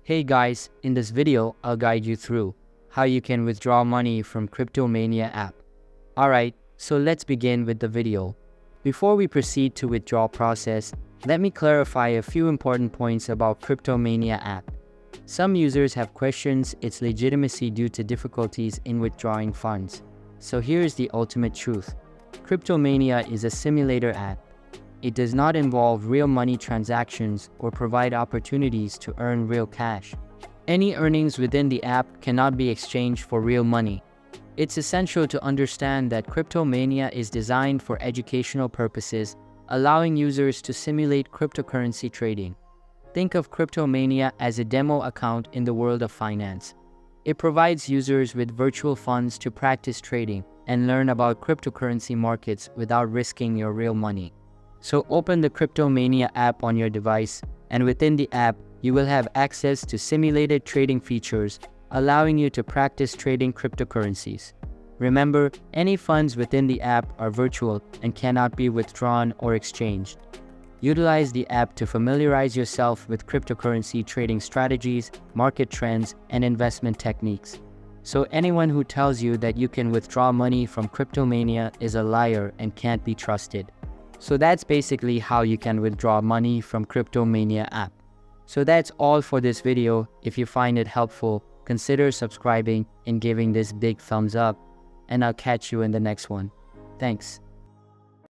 Hey guys, in this video, I'll guide you through how you can withdraw money from Cryptomania app. Alright, so let's begin with the video. Before we proceed to withdrawal process, let me clarify a few important points about Cryptomania app. Some users have questioned its legitimacy due to difficulties in withdrawing funds. So here's the ultimate truth. Cryptomania is a simulator app. It does not involve real money transactions or provide opportunities to earn real cash. Any earnings within the app cannot be exchanged for real money. It's essential to understand that Cryptomania is designed for educational purposes, allowing users to simulate cryptocurrency trading. Think of Cryptomania as a demo account in the world of finance. It provides users with virtual funds to practice trading and learn about cryptocurrency markets without risking your real money. So open the Cryptomania app on your device, and within the app, you will have access to simulated trading features, allowing you to practice trading cryptocurrencies. Remember, any funds within the app are virtual and cannot be withdrawn or exchanged. Utilize the app to familiarize yourself with cryptocurrency trading strategies, market trends, and investment techniques. So anyone who tells you that you can withdraw money from Cryptomania is a liar and can't be trusted. So that's basically how you can withdraw money from Cryptomania app. So that's all for this video. If you find it helpful, consider subscribing and giving this big thumbs up. And I'll catch you in the next one. Thanks.